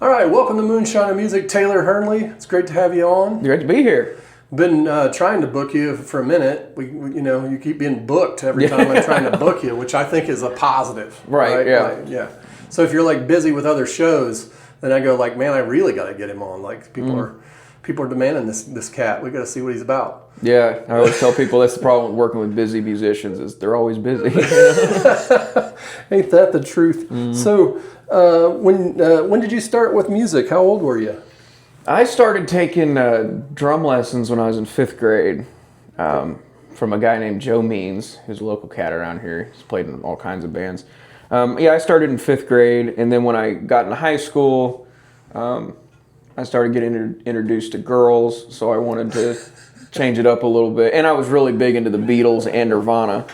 All right, welcome to Moonshine of Music, Taylor Hernly. It's great to have you on. Great to be here. Been trying to book you for a minute. You keep being booked every time I'm trying to book you, which I think is a positive. Right. Yeah. Yeah. So if you're like busy with other shows, then I go like, man, I really got to get him on. Like people are demanding this cat. We got to see what he's about. Yeah, I always tell people that's the problem with working with busy musicians is they're always busy. Ain't that the truth? So when did you start with music? How old were you? I started taking drum lessons when I was in 5th grade from a guy named Joe Means, who's a local cat around here. He's played in all kinds of bands. I started in 5th grade, and then when I got into high school, I started getting introduced to girls, so I wanted to change it up a little bit. And I was really big into the Beatles and Nirvana,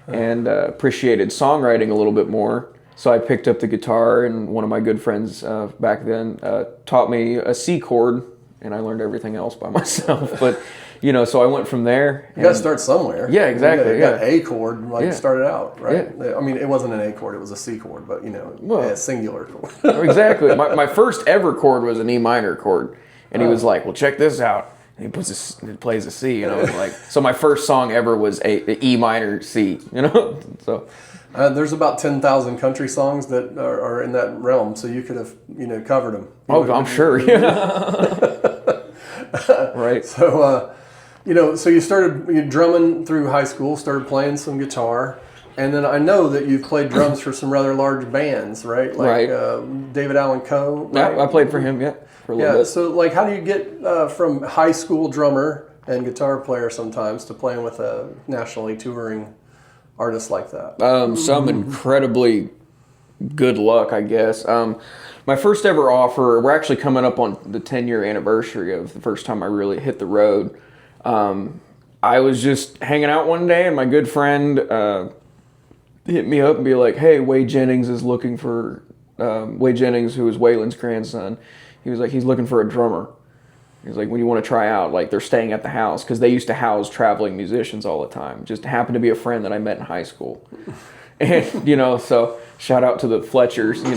and appreciated songwriting a little bit more. So I picked up the guitar, and one of my good friends back then taught me a C chord, and I learned everything else by myself. But, so I went from there. You got to start somewhere. Yeah, exactly. You got A chord, started out, right? Yeah. I mean, it wasn't an A chord, it was a C chord, but, a singular chord. Exactly. My first ever chord was an E minor chord, and he was like, well, check this out. And he plays a C, and I was like, so my first song ever was a E minor C, so. There's about 10,000 country songs that are in that realm, so you could have, covered them. I'm sure. Right. So, so you started drumming through high school, started playing some guitar, and then I know that you've played drums for some rather large bands, right? Like David Allan Coe. Right? Yeah, I played for him, for a little bit. So like how do you get from high school drummer and guitar player sometimes to playing with a nationally touring artists like that? Some incredibly good luck, I guess. My first ever offer, we're actually coming up on the 10-year anniversary of the first time I really hit the road. I was just hanging out one day, and my good friend hit me up and be like, hey, Wade Jennings is looking for, Wade Jennings, who was Waylon's grandson, he was like, he's looking for a drummer. He's like, when you want to try out, like they're staying at the house because they used to house traveling musicians all the time. Just happened to be a friend that I met in high school. And, so shout out to the Fletchers, and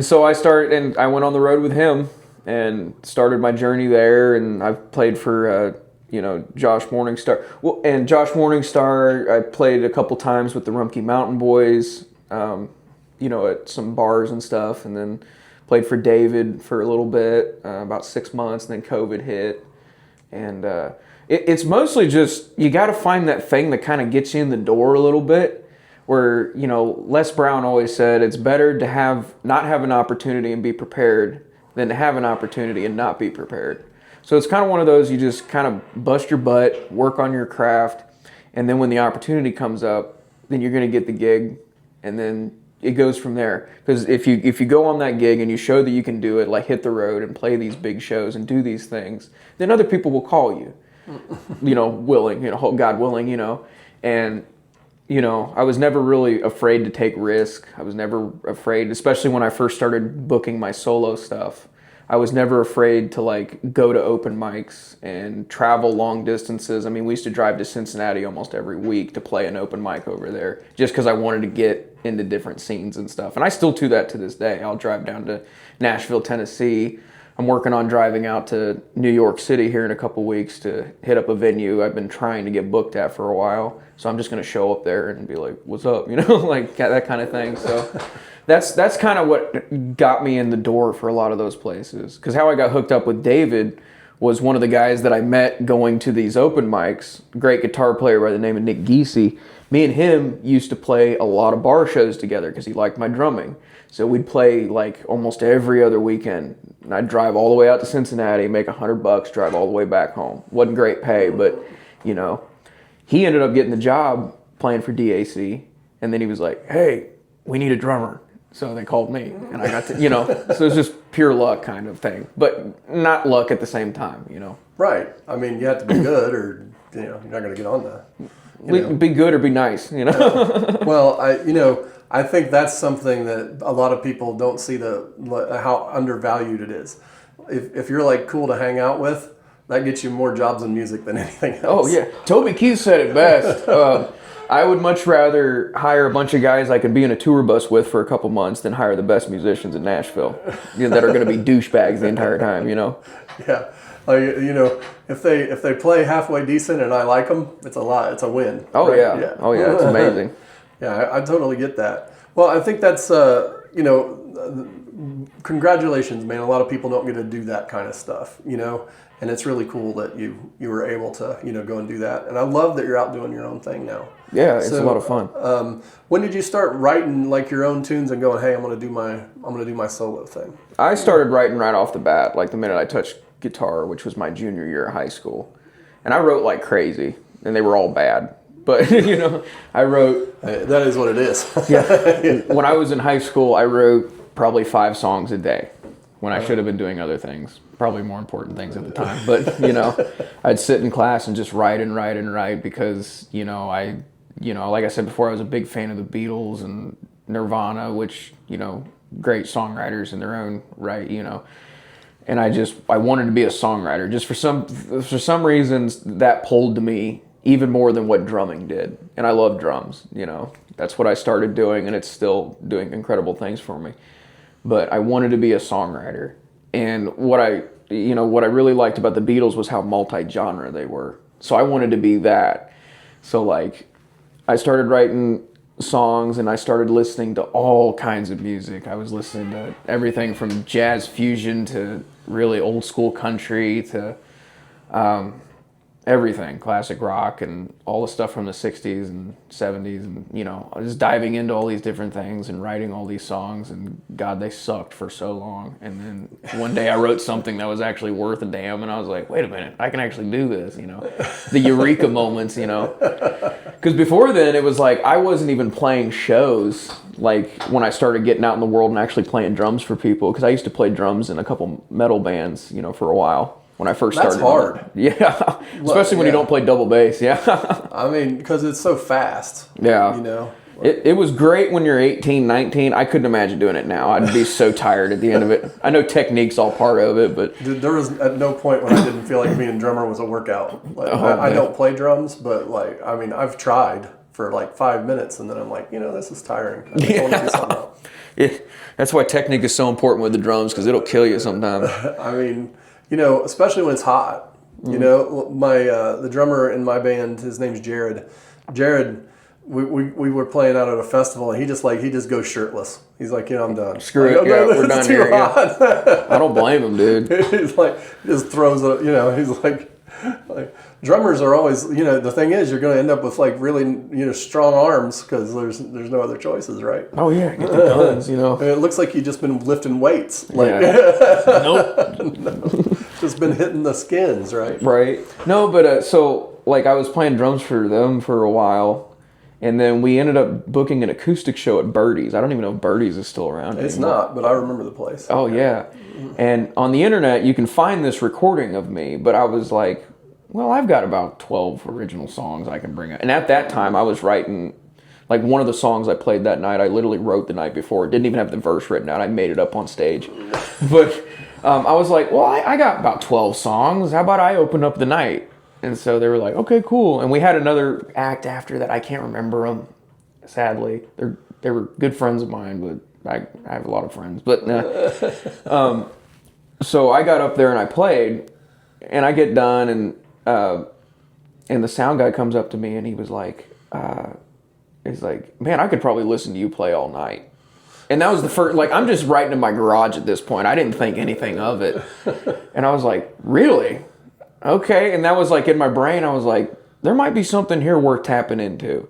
so I went on the road with him and started my journey there. And I've played for, Josh Morningstar. Well, and Josh Morningstar, I played a couple times with the Rumpke Mountain Boys, at some bars and stuff. And then played for David for a little bit, about 6 months, and then COVID hit. And it's mostly just, you got to find that thing that kind of gets you in the door a little bit, where, Les Brown always said, it's better to not have an opportunity and be prepared than to have an opportunity and not be prepared. So it's kind of one of those, you just kind of bust your butt, work on your craft, and then when the opportunity comes up, then you're going to get the gig, and then it goes from there. Because if you go on that gig and you show that you can do it, like hit the road and play these big shows and do these things, then other people will call you, willing, God willing, and, I was never really afraid to take risk. I was never afraid, especially when I first started booking my solo stuff. I was never afraid to like go to open mics and travel long distances. I mean, we used to drive to Cincinnati almost every week to play an open mic over there just because I wanted to get into different scenes and stuff. And I still do that to this day. I'll drive down to Nashville, Tennessee. I'm working on driving out to New York City here in a couple weeks to hit up a venue I've been trying to get booked at for a while. So I'm just going to show up there and be like, what's up? Like that kind of thing. So that's kind of what got me in the door for a lot of those places. Because how I got hooked up with David was one of the guys that I met going to these open mics, great guitar player by the name of Nick Giese. Me and him used to play a lot of bar shows together because he liked my drumming. So we'd play like almost every other weekend. And I'd drive all the way out to Cincinnati, make $100, drive all the way back home. Wasn't great pay, but he ended up getting the job playing for DAC. And then he was like, hey, we need a drummer. So they called me, and I got to, so it's just pure luck kind of thing, but not luck at the same time, Right. I mean, you have to be good or, you're not going to get on that. Be good or be nice, Well, I think that's something that a lot of people don't see how undervalued it is. If you're like cool to hang out with, that gets you more jobs in music than anything else. Oh yeah, Toby Keith said it best. I would much rather hire a bunch of guys I could be in a tour bus with for a couple months than hire the best musicians in Nashville, that are going to be douchebags the entire time, Yeah. If they play halfway decent and I like them, it's a win. Oh, right? yeah. Oh, yeah. It's amazing. Yeah, I totally get that. Well, I think that's, congratulations, man. A lot of people don't get to do that kind of stuff, and it's really cool that you were able to, go and do that. And I love that you're out doing your own thing now. Yeah, it's a lot of fun. When did you start writing like your own tunes and going, hey, I'm gonna do my solo thing? I started writing right off the bat, like the minute I touched guitar, which was my junior year of high school. And I wrote like crazy, and they were all bad. But, I wrote... That is what it is. Yeah. When I was in high school, I wrote probably 5 songs a day when I should have been doing other things, probably more important things at the time. But, I'd sit in class and just write and write and write because, like I said before, I was a big fan of the Beatles and Nirvana, which, great songwriters in their own right, And I wanted to be a songwriter. Just for some reasons, that pulled to me even more than what drumming did. And I love drums, That's what I started doing, and it's still doing incredible things for me. But I wanted to be a songwriter. And what I really liked about the Beatles was how multi-genre they were. So I wanted to be that. So I started writing songs and I started listening to all kinds of music. I was listening to everything from jazz fusion to really old school country to everything, classic rock and all the stuff from the 60s and 70s. And, I was diving into all these different things and writing all these songs, and God, they sucked for so long. And then one day I wrote something that was actually worth a damn, and I was like, wait a minute, I can actually do this, the eureka moments, because before then it was like I wasn't even playing shows like when I started getting out in the world and actually playing drums for people, because I used to play drums in a couple metal bands, for a while. When I first started. That's hard. Yeah. Especially when you don't play double bass. Yeah. I mean, because it's so fast. Yeah. It was great when you're 18, 19. I couldn't imagine doing it now. I'd be so tired at the end of it. I know technique's all part of it, but... Dude, there was at no point when I didn't feel like being a drummer was a workout. I don't play drums, but I've tried for 5 minutes, and then I'm like, this is tiring. I just want to do something else. Yeah. That's why technique is so important with the drums, because it'll kill you sometimes. Especially when it's hot. The drummer in my band, his name's Jared. Jared, we were playing out at a festival, and he just goes shirtlumm's. He's like, I'm done. Screw it. Yeah, we're done here. Yeah. I don't blame him, dude. He's like, just throws it. He's like, drummers are always, the thing is, you're going to end up with really, strong arms because there's no other choices, right? Oh yeah, get the guns, It looks like you've just been lifting weights. Nope. Just been hitting the skins, right? Right. No, but I was playing drums for them for a while, and then we ended up booking an acoustic show at Birdie's. I don't even know if Birdie's is still around anymore. It's not, but I remember the place. Oh yeah. And on the internet, you can find this recording of me, but I was like, well, I've got about 12 original songs I can bring out. And at that time, I was writing, one of the songs I played that night, I literally wrote the night before. It didn't even have the verse written out. I made it up on stage. But I was like, well, I got about 12 songs. How about I open up the night? And so they were like, okay, cool. And we had another act after that. I can't remember them, sadly. They were good friends of mine, but I have a lot of friends. But so I got up there and I played, and I get done, and the sound guy comes up to me and he was like, man, I could probably listen to you play all night. And that was the first, I'm just writing in my garage at this point. I didn't think anything of it. And I was like, really? Okay. And that was in my brain, I was like, there might be something here worth tapping into.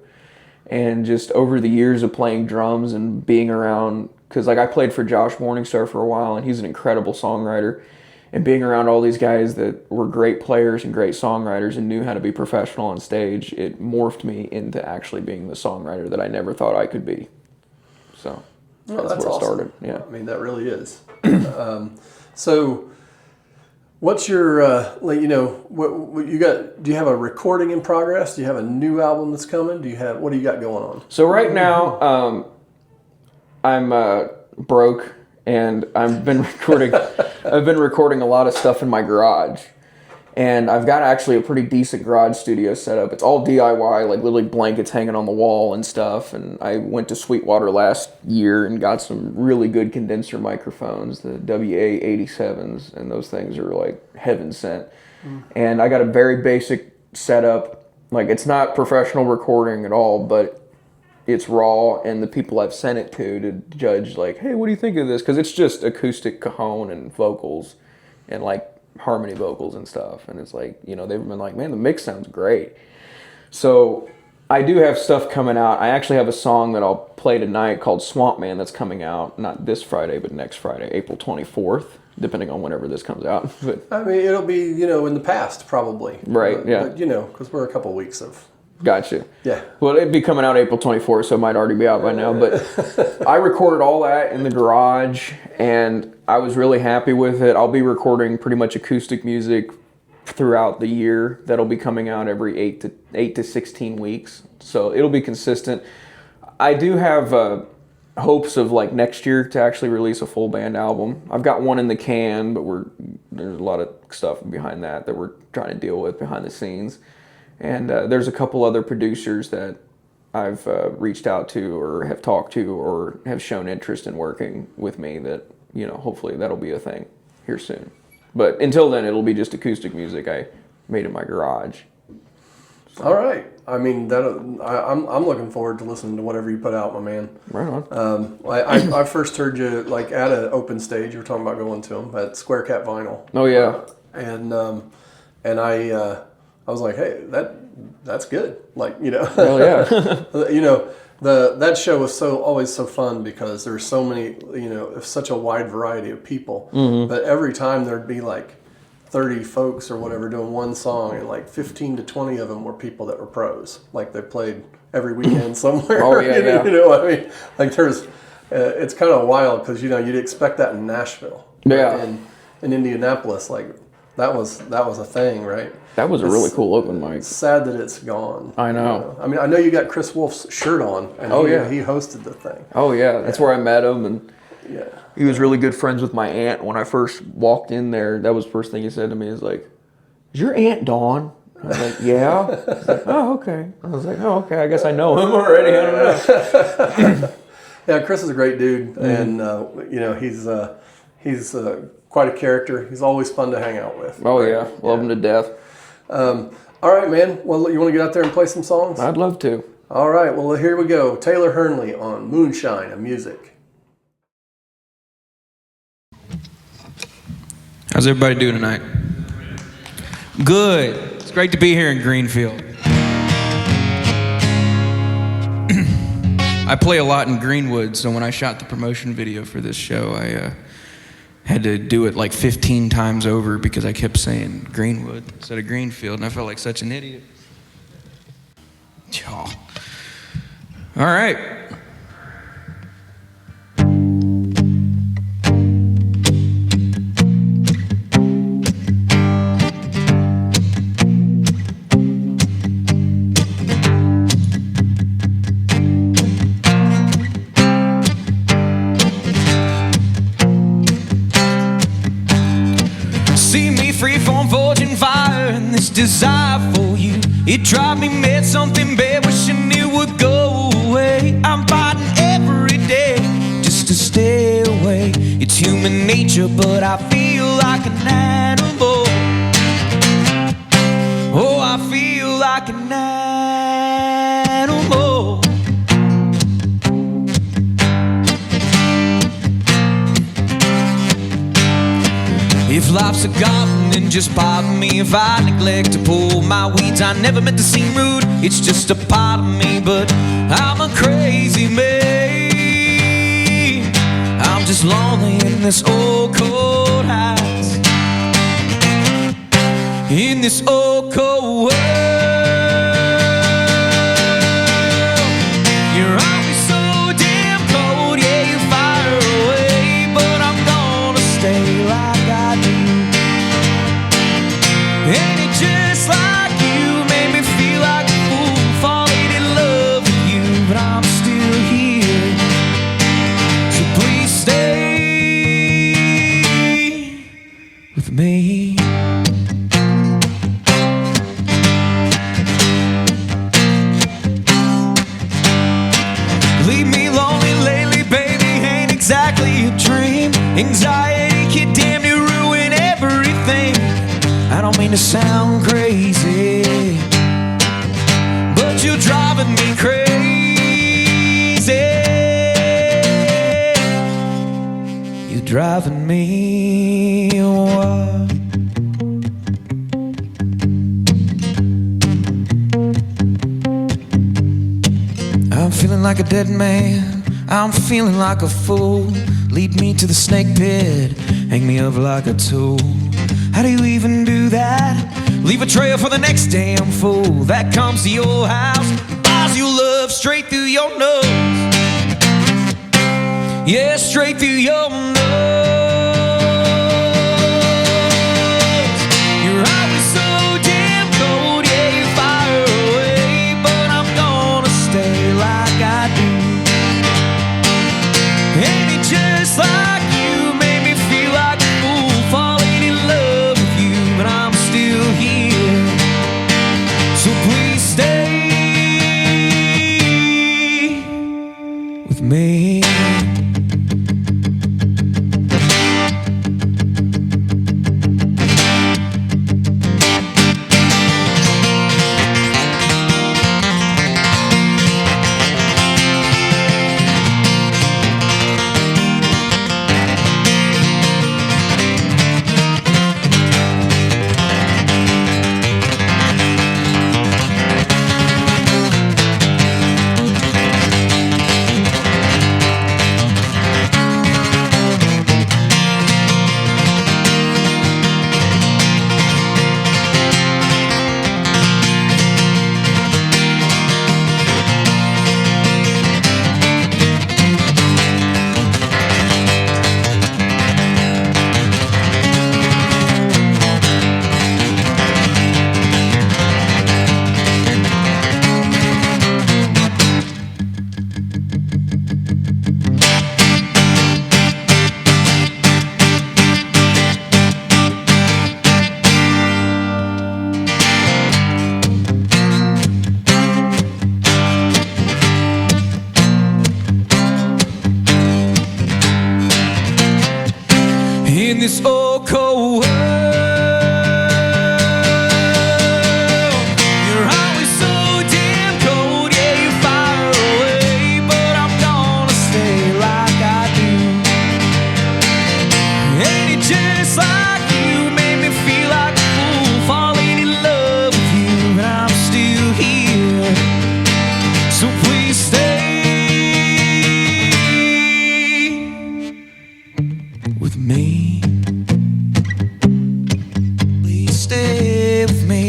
And just over the years of playing drums and being around, because I played for Josh Morningstar for a while, and he's an incredible songwriter. And being around all these guys that were great players and great songwriters and knew how to be professional on stage, it morphed me into actually being the songwriter that I never thought I could be. So that's where it started. Yeah, I mean, that really is. So what's your, what you got? Do you have a recording in progress? Do you have a new album that's coming? What do you got going on? So right now, I'm broke. And I've been recording a lot of stuff in my garage. And I've got actually a pretty decent garage studio set up. It's all DIY, like literally blankets hanging on the wall and stuff. And I went to Sweetwater last year and got some really good condenser microphones, the WA-87s, and those things are like heaven sent. And I got a very basic setup. Like, it's not professional recording at all, but it's raw, and the people I've sent it to judge, like, hey, what do you think of this? Because it's just acoustic cajon and vocals and like harmony vocals and stuff, and it's like, you know, they've been like, man, the mix sounds great. So I do have stuff coming out. I actually have a song that I'll play tonight called Swamp Man that's coming out not this Friday but next Friday, April 24th, depending on whenever this comes out. But I mean, it'll be, you know, in the past probably, right? Yeah, but, you know, because we're a couple weeks of. Gotcha. Yeah. Well, it'd be coming out April 24th, so it might already be out by now. But I recorded all that in the garage, and I was really happy with it. I'll be recording pretty much acoustic music throughout the year. That'll be coming out every 8 to 16 weeks, so it'll be consistent. I do have hopes of like next year to actually release a full band album. I've got one in the can, but there's a lot of stuff behind that we're trying to deal with behind the scenes. And there's a couple other producers that I've reached out to or have talked to or have shown interest in working with me that, you know, hopefully that'll be a thing here soon. But until then, it'll be just acoustic music I made in my garage. So. All right. I mean, I'm looking forward to listening to whatever you put out, my man. Right on. I first heard you like at an open stage. You were talking about going to them at Square Cat Vinyl. Oh yeah. And I was like, hey, that's good. Like, you know. Oh yeah. You know, that show was always so fun because there's so many, you know, such a wide variety of people. Mm-hmm. But every time there'd be like 30 folks or whatever doing one song, and like 15 to 20 of them were people that were pros. Like they played every weekend somewhere. Oh yeah, yeah. You know, I mean, like there's, it's kind of wild because, you know, you'd expect that in Nashville. Yeah. In Indianapolis, like that was a thing, right? That was a really cool open mic. It's sad that it's gone. I know. You know? I mean, I know you got Chris Wolf's shirt on, and he hosted the thing. Oh yeah, that's where I met him, and yeah, he was really good friends with my aunt. When I first walked in there, that was the first thing he said to me. Is like, "Is your aunt Dawn?" I was like, "Yeah." He's like, "Oh, okay." I was like, "Oh, okay. I guess I know him already." I don't know. Yeah, Chris is a great dude, and you know, he's quite a character. He's always fun to hang out with. Oh yeah, love him to death. All right, man. Well, you want to get out there and play some songs? I'd love to. All right. Well, here we go. Taylor Hernly on Moonshine of Music. How's everybody doing tonight? Good. It's great to be here in Greenfield. I play a lot in Greenwood, so when I shot the promotion video for this show, I had to do it like 15 times over because I kept saying Greenwood instead of Greenfield, and I felt like such an idiot. All right. Freeform forging fire and this desire for you. It drive me mad, something bad, wishing it would go away. I'm fighting every day just to stay away. It's human nature, but I feel like an animal. Oh, I feel like an animal. If life's a garden, then just pardon me if I neglect to pull my weeds. I never meant to seem rude, it's just a part of me, but I'm a crazy man. I'm just lonely in this old cold house, in this old cold world. You're always so damn cold, yeah, you fire away, but I'm gonna stay like I do. And it just like you made me feel like a fool, falling in love with you, but I'm still here. So please stay with me. Anxiety can damn near ruin everything. I don't mean to sound crazy, but you're driving me crazy. You're driving me wild. I'm feeling like a dead man, I'm feeling like a fool. Lead me to the snake pit, hang me up like a tool. How do you even do that? Leave a trail for the next damn fool that comes to your house, buys you love straight through your nose. Yeah, straight through your nose. You're always so damn cold, yeah, you fire away, but I'm gonna stay like I do. Ain't it just like you made me feel like a fool, falling in love with you, but I'm still here. So please stay with me. In this old cold world, you're always so damn cold, yeah, you fire away, but I'm gonna stay like I do. Ain't it just like you made me feel like a fool, falling in love with you, but I'm still here. So please stay with me. Stay with me.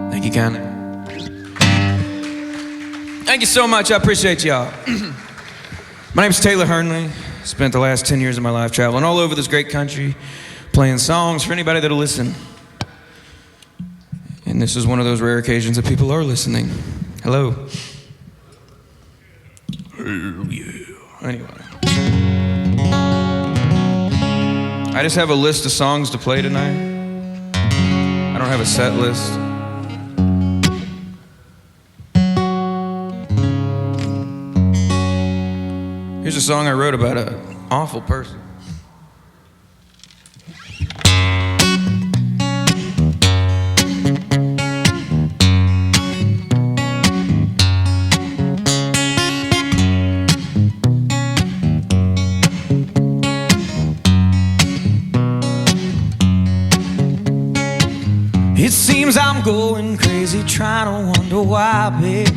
Thank you, Connor. Thank you so much. I appreciate y'all. My name's Taylor Hernly. Spent the last 10 years of my life traveling all over this great country, playing songs for anybody that'll listen. And this is one of those rare occasions that people are listening. Hello. Anyway. I just have a list of songs to play tonight. I don't have a set list. Here's a song I wrote about an awful person. It seems I'm going crazy, trying to wonder why, babe.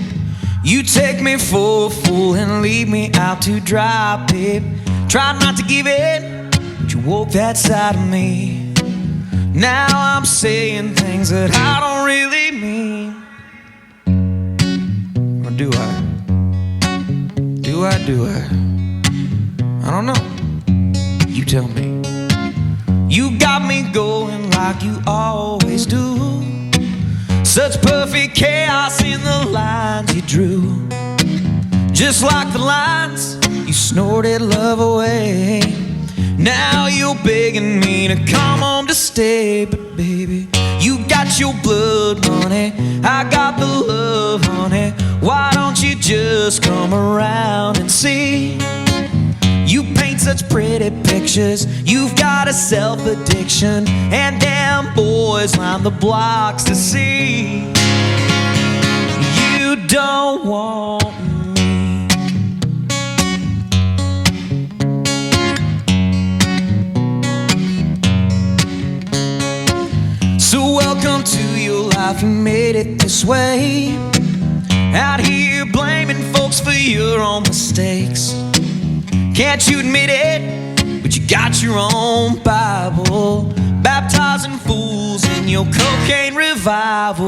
You take me for a fool and leave me out to dry, babe. Tried not to give in, but you woke that side of me. Now I'm saying things that I don't really mean. Or do I? Do I? I don't know. You tell me. You got me going like you always do. Such perfect chaos in the lines you drew. Just like the lines you snorted love away. Now you're begging me to come home to stay. But baby, you got your blood money, I got the love, honey. Why don't you just come around and see? You paint such pretty pictures, you've got a self-addiction, and damn boys line the blocks to see. You don't want me. So welcome to your life, you made it this way. Out here blaming folks for your own mistakes. Can't you admit it? But you got your own Bible, baptizing fools in your cocaine revival.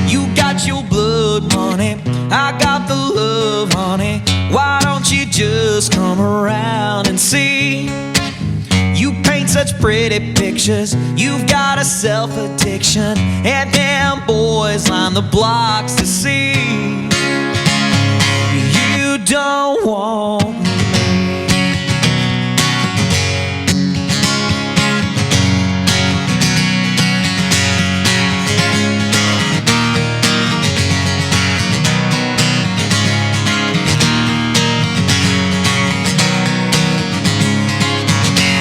You got your blood money, I got the love, honey. Why don't you just come around and see? You paint such pretty pictures, you've got a self-addiction, and damn boys line the blocks to see. You don't want me.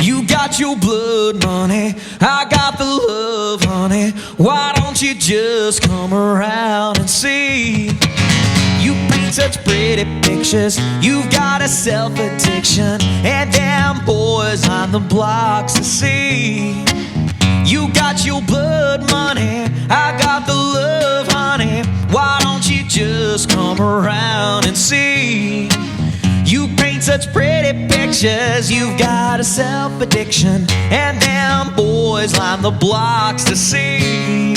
You got your blood money, I got the love, honey. Why don't you just come around and see? You paint such pretty pictures, you've got a self-addiction, and damn boys on the blocks to see. You got your blood money, I got the love, honey. Why don't you just come around and see? You paint such pretty pictures, you've got a self-addiction, and damn boys line the blocks to see.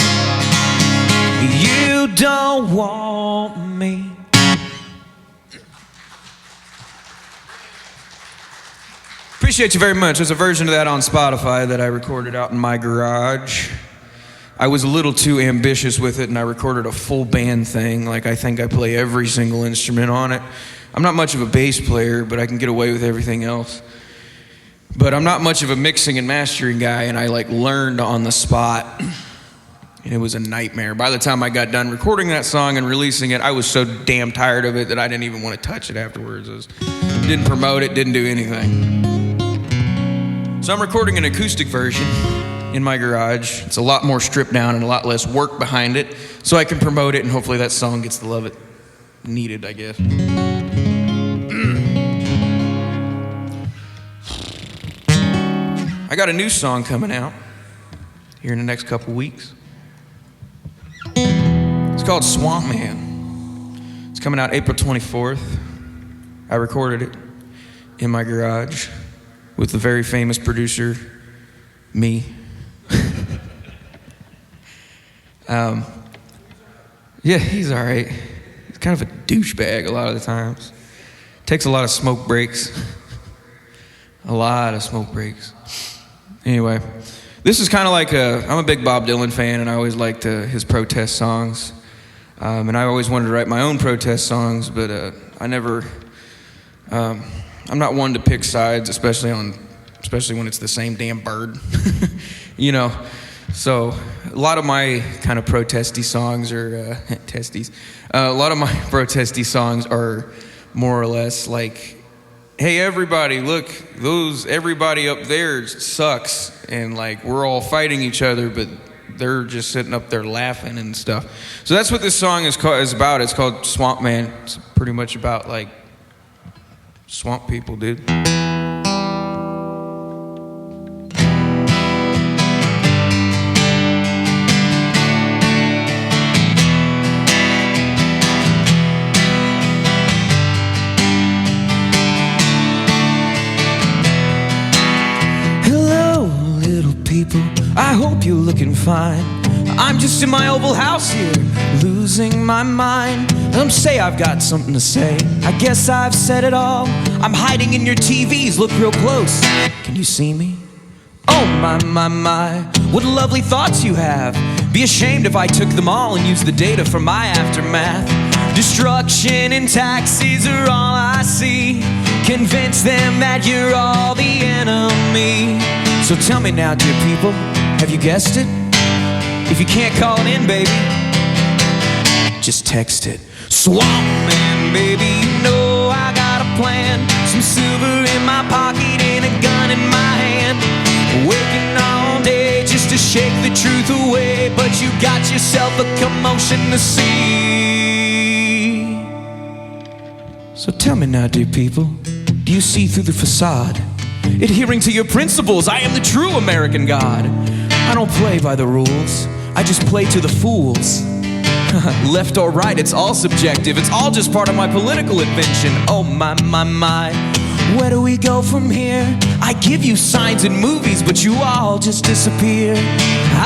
You don't want me. Appreciate you very much. There's a version of that on Spotify that I recorded out in my garage. I was a little too ambitious with it, and I recorded a full band thing. Like, I think I play every single instrument on it. I'm not much of a bass player, but I can get away with everything else. But I'm not much of a mixing and mastering guy, and I learned on the spot, and it was a nightmare. By the time I got done recording that song and releasing it, I was so damn tired of it that I didn't even want to touch it afterwards. Didn't promote it, didn't do anything. So I'm recording an acoustic version in my garage. It's a lot more stripped down and a lot less work behind it, so I can promote it, and hopefully that song gets the love it needed, I guess. I got a new song coming out here in the next couple weeks. It's called Swamp Man. It's coming out April 24th. I recorded it in my garage with the very famous producer, me. Yeah, he's all right. He's kind of a douchebag a lot of the times. Takes a lot of smoke breaks. A lot of smoke breaks. Anyway, this is kind of like I'm a big Bob Dylan fan, and I always liked his protest songs. And I always wanted to write my own protest songs, but I never, I'm not one to pick sides, especially when it's the same damn bird, you know. So a lot of my kind of protesty songs are, a lot of my protesty songs are more or less like, hey, everybody, look, everybody up there sucks, and we're all fighting each other, but they're just sitting up there laughing and stuff. So that's what this song is about. It's called Swamp Man. It's pretty much about swamp people, dude. I hope you're looking fine. I'm just in my oval house here, losing my mind. Say I've got something to say. I guess I've said it all. I'm hiding in your TVs, look real close. Can you see me? Oh my, my, my, what lovely thoughts you have. Be ashamed if I took them all and used the data for my aftermath. Destruction and taxes are all I see. convince them that you're all the enemy. So tell me now, dear people, have you guessed it? If you can't call it in, baby, just text it. Swamp man, baby, you know I got a plan. Some silver in my pocket and a gun in my hand. Working all day just to shake the truth away, but you got yourself a commotion to see. So tell me now, dear people, do you see through the facade? Adhering to your principles, I am the true American God. I don't play by the rules, I just play to the fools. Left or right, it's all subjective. It's all just part of my political invention. Oh my, my, my. Where do we go from here? I give you signs and movies, but you all just disappear.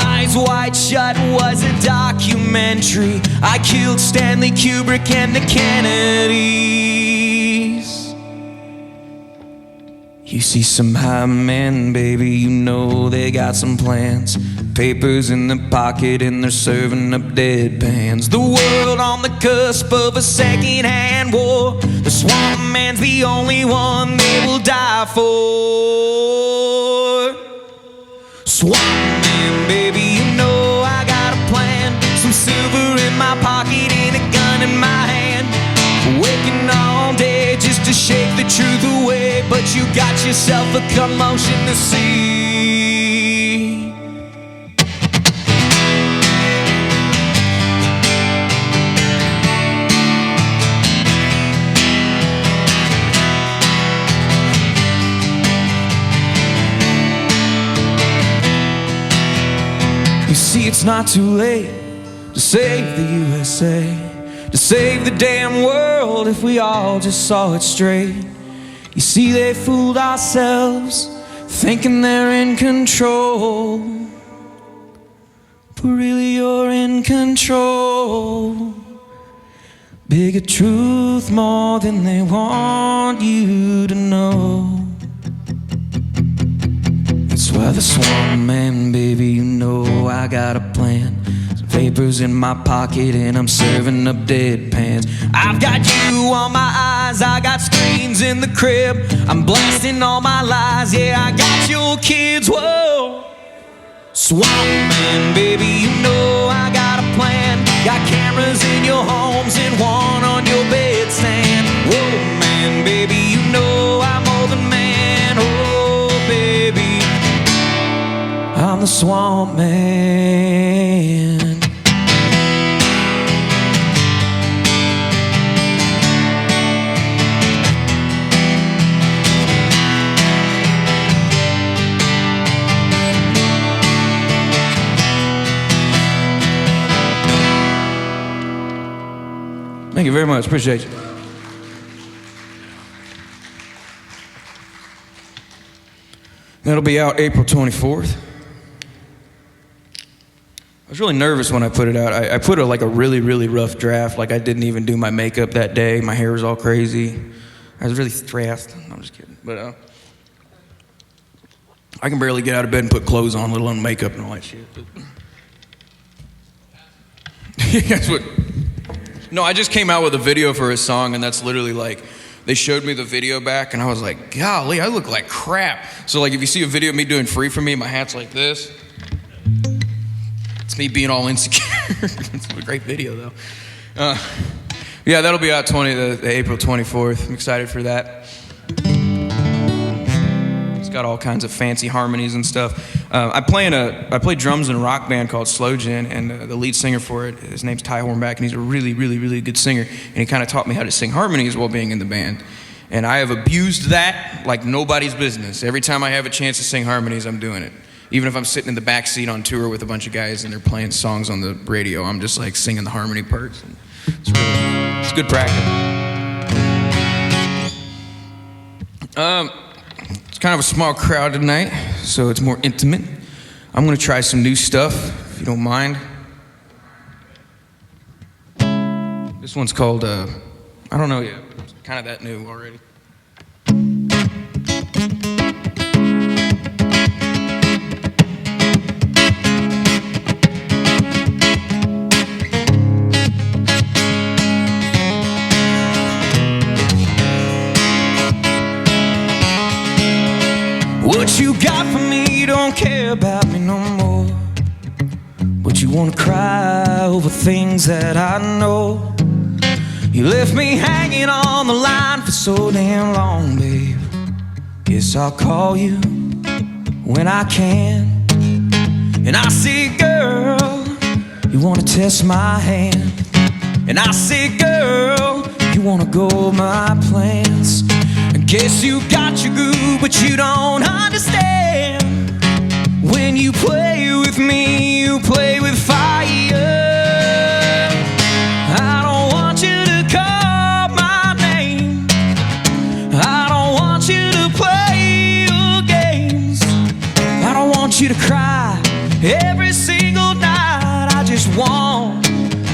Eyes Wide Shut was a documentary. I killed Stanley Kubrick and the Kennedys. You see some high men, baby, you know they got some plans. Papers in their pocket and they're serving up deadpans. The world on the cusp of a second-hand war. The swamp man's the only one they will die for. Swamp man, baby, you know I got a plan. Some silver in my pocket and a gun in my hand. Working all day just to shake the truth away, but you got yourself a commotion to see. You see, it's not too late to save the USA, to save the damn world if we all just saw it straight. You see, they fooled ourselves thinking they're in control, but really you're in control. Bigger truth more than they want you to know. That's why the swamp man, baby, you know I got a plan. Some papers in my pocket and I'm serving up deadpans. I've got you on my eyes, I got screens in the crib. I'm blasting all my lies, yeah, I got your kids, whoa. Swamp man, baby, you know I got a plan. Got cameras in your homes and one on your bedstand. Whoa, man, baby, you know I'm more than man. Oh, baby, I'm the swamp man. Thank you very much. Appreciate you. That'll be out April 24th. I was really nervous when I put it out. I put a really, really rough draft. Like I didn't even do my makeup that day. My hair was all crazy. I was really stressed. No, I'm just kidding. But I can barely get out of bed and put clothes on, let alone makeup and all that shit. That's what... No, I just came out with a video for a song, and that's literally like, they showed me the video back, and I was like, golly, I look like crap. So like, if you see a video of me doing Free For Me, my hat's like this. It's me being all insecure. It's a great video, though. Yeah, that'll be out the April 24th. I'm excited for that. It's got all kinds of fancy harmonies and stuff. I play drums in a rock band called Slow Gin, and the lead singer for it, his name's Ty Hornback, and he's a really, really, really good singer. And he kind of taught me how to sing harmonies while being in the band. And I have abused that like nobody's business. Every time I have a chance to sing harmonies, I'm doing it. Even if I'm sitting in the back seat on tour with a bunch of guys and they're playing songs on the radio, I'm just like singing the harmony parts. And it's good practice. It's kind of a small crowd tonight, so it's more intimate. I'm gonna try some new stuff, if you don't mind. This one's called, I don't know yet, it's kind of that new already. What you got for me don't care about me no more. But you wanna cry over things that I know. You left me hanging on the line for so damn long, babe. Guess I'll call you when I can. And I say, girl, you wanna test my hand. And I say, girl, you wanna go over my plans. I guess you got your groove, but you don't understand. When you play with me, you play with fire. I don't want you to call my name. I don't want you to play your games. I don't want you to cry every single night. I just want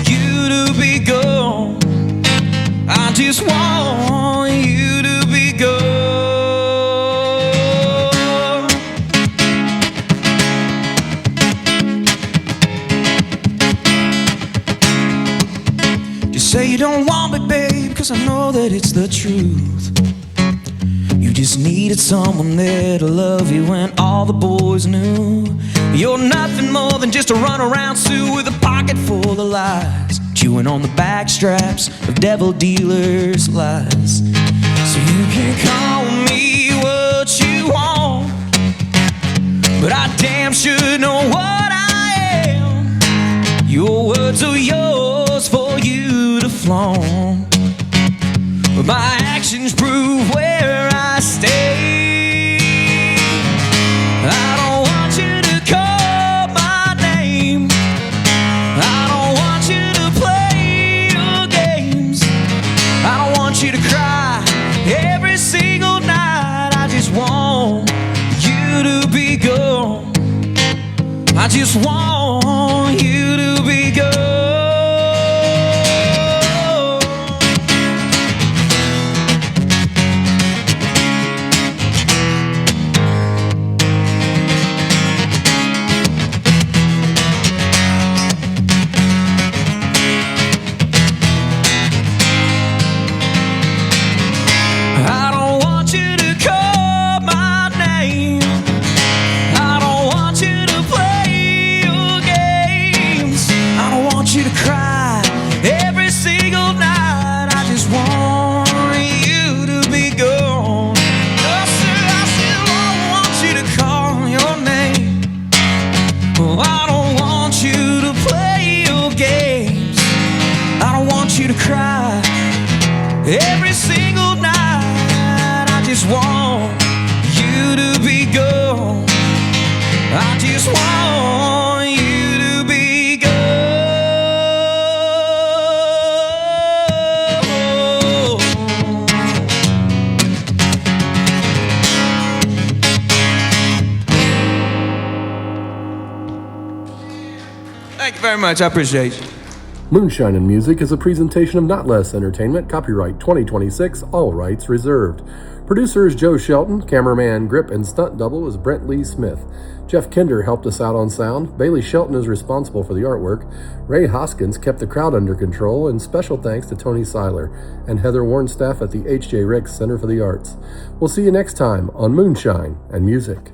you to be gone. I just want you to be gone. Just say you don't want me, babe, 'cause I know that it's the truth. You just needed someone there to love you when all the boys knew. You're nothing more than just a runaround Sue with a pocket full of lies, chewing on the back straps of devil dealers' lies. So you can call me what you want, but I damn sure know what I am. Your words are yours for you to flaunt, but my actions prove where I stay. I don't want you to call my name. I don't want you to play your games. I don't want you to cry every single night. I just want you to be gone. I just want you to be gone. I don't want you to call my name. I don't want you to play your games. I don't want you to cry every single night. I just want you to be gone. Oh, sir, I still don't want you to call your name. Oh, I don't want you to play your games. I don't want you to cry every single night. I just want you to be gone. I just want you to be gone. Thank you very much. I appreciate you. Moonshine and Music is a presentation of Not Less Entertainment, copyright 2026, all rights reserved. Producer is Joe Shelton, cameraman, grip, and stunt double is Brent Lee Smith. Jeff Kinder helped us out on sound. Bailey Shelton is responsible for the artwork. Ray Hoskins kept the crowd under control, and special thanks to Tony Seiler and Heather Warnstaff at the H.J. Ricks Center for the Arts. We'll see you next time on Moonshine and Music.